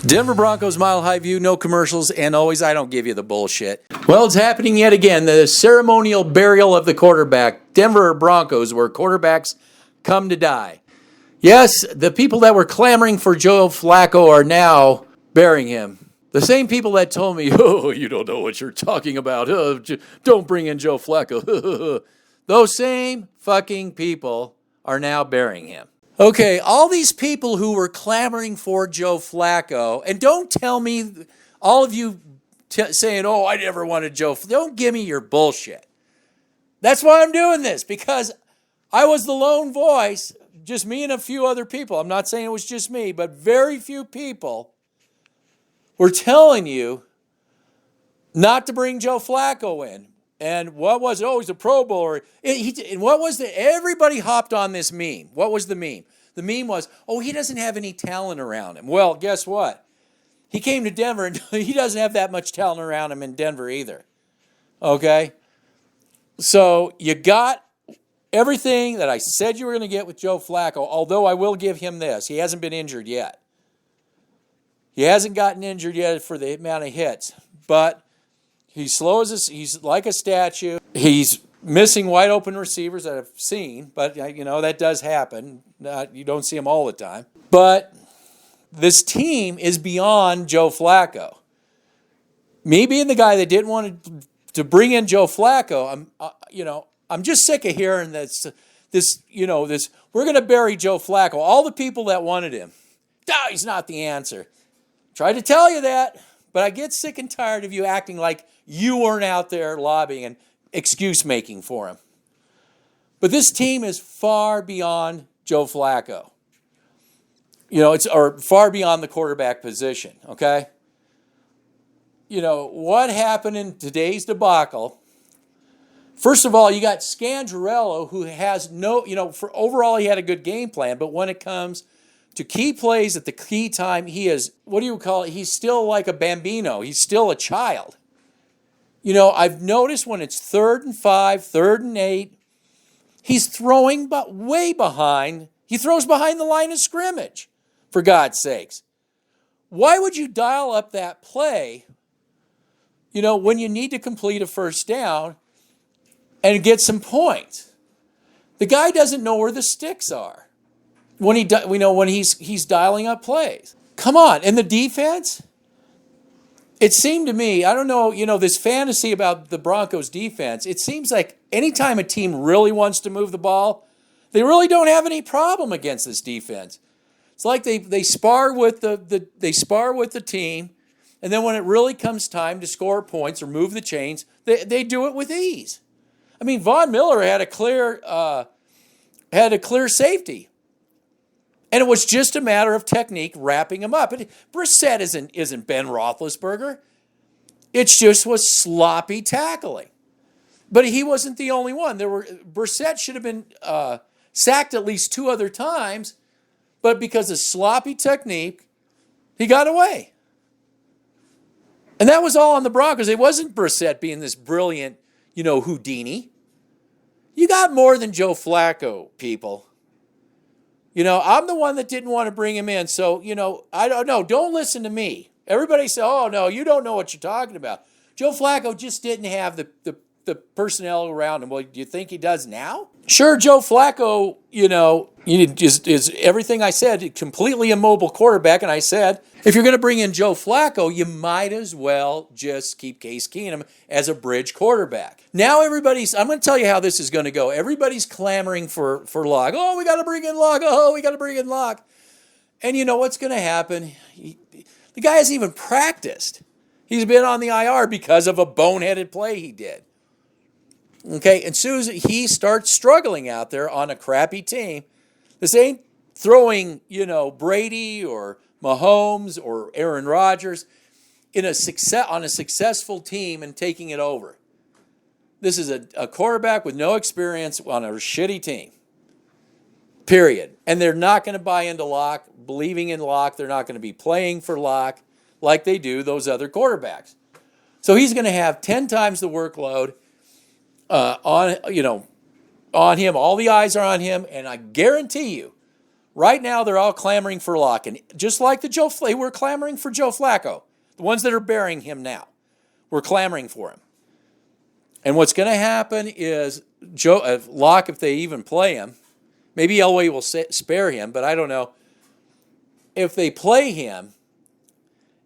Denver Broncos, Mile High View, no commercials, and always I don't give you the bullshit. Well, it's happening yet again, the ceremonial burial of the quarterback. Denver Broncos, where quarterbacks come to die. Yes, the people that were clamoring for Joe Flacco are now burying him. The same people that told me, oh, you don't know what you're talking about. Don't bring in Joe Flacco. Those same fucking people are now burying him. Okay, all these people who were clamoring for Joe Flacco, and don't tell me, all of you saying, oh, I never wanted Joe Flacco. Don't give me your bullshit. That's why I'm doing this, because I was the lone voice, just me and a few other people. I'm not saying it was just me, but very few people were telling you not to bring Joe Flacco in. And what was it? Oh, he's a Pro Bowler. And what was the? Everybody hopped on this meme. What was the meme? The meme was, oh, he doesn't have any talent around him. Well, guess what? He came to Denver, and he doesn't have that much talent around him in Denver either. Okay? So you got everything that I said you were going to get with Joe Flacco, although I will give him this. He hasn't been injured yet. He hasn't gotten injured yet for the amount of hits, but he's slow as he's like a statue. He's missing wide open receivers that I've seen, but you know that does happen. You don't see them all the time. But this team is beyond Joe Flacco. Me being the guy that didn't want to bring in Joe Flacco, I'm just sick of hearing this. We're going to bury Joe Flacco. All the people that wanted him, he's not the answer. Tried to tell you that, but I get sick and tired of you acting like you weren't out there lobbying and excuse making for him. But this team is far beyond Joe Flacco. Or far beyond the quarterback position, okay? What happened in today's debacle? First of all, you got Scandrello, who has for overall he had a good game plan, but when it comes to key plays at the key time, he is, he's still like a bambino. He's still a child. I've noticed when it's 3rd and 5, 3rd and 8, he's throwing but way behind. He throws behind the line of scrimmage, for God's sakes. Why would you dial up that play, when you need to complete a first down and get some points? The guy doesn't know where the sticks are when he's dialing up plays. Come on. And the defense? It seemed to me, I don't know, this fantasy about the Broncos defense, it seems like anytime a team really wants to move the ball, they really don't have any problem against this defense. It's like they spar with the team, and then when it really comes time to score points or move the chains, they do it with ease. I mean, Von Miller had a clear safety. And it was just a matter of technique wrapping him up. Brissett isn't Ben Roethlisberger. It just was sloppy tackling. But he wasn't the only one. Brissett should have been sacked at least 2 other times, but because of sloppy technique, he got away. And that was all on the Broncos. It wasn't Brissett being this brilliant, Houdini. You got more than Joe Flacco, people. I'm the one that didn't want to bring him in. So, I don't know. Don't listen to me. Everybody say, oh, no, you don't know what you're talking about. Joe Flacco just didn't have the personnel around him. Well, do you think he does now? Sure, Joe Flacco, is everything I said, a completely immobile quarterback. And I said, if you're going to bring in Joe Flacco, you might as well just keep Case Keenum as a bridge quarterback. Now I'm going to tell you how this is going to go. Everybody's clamoring for Locke. Oh, we got to bring in Locke. Oh, we got to bring in Locke. And you know what's going to happen? The guy hasn't even practiced. He's been on the IR because of a boneheaded play he did. Okay, and as soon as he starts struggling out there on a crappy team, this ain't throwing, Brady or Mahomes or Aaron Rodgers on a successful team and taking it over. This is a quarterback with no experience on a shitty team. Period. And they're not going to buy into Locke, believing in Locke. They're not going to be playing for Locke like they do those other quarterbacks. So he's going to have 10 times the workload on him. All the eyes are on him, and I guarantee you, Right now, they're all clamoring for Locke. And just like they were clamoring for Joe Flacco. The ones that are burying him now were clamoring for him. And what's going to happen is Locke, if they even play him, maybe Elway will spare him, but I don't know. If they play him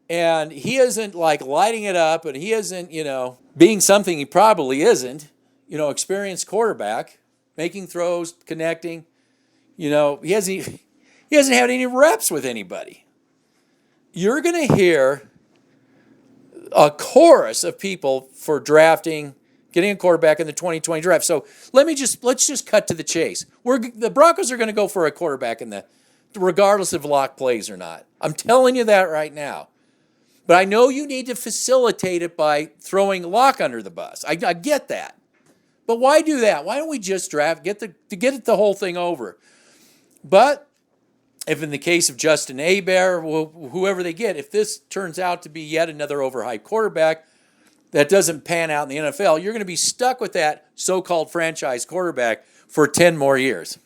and he isn't like lighting it up and he isn't, being something he probably isn't, experienced quarterback, making throws, connecting, he hasn't had any reps with anybody. You're going to hear a chorus of people for getting a quarterback in the 2020 draft. So let's just cut to the chase. The Broncos are going to go for a quarterback regardless if Locke plays or not. I'm telling you that right now. But I know you need to facilitate it by throwing Locke under the bus. I get that. But why do that? Why don't we just draft, get the whole thing over? But if in the case of Justin Hebert, whoever they get, if this turns out to be yet another overhyped quarterback that doesn't pan out in the NFL, you're going to be stuck with that so-called franchise quarterback for 10 more years.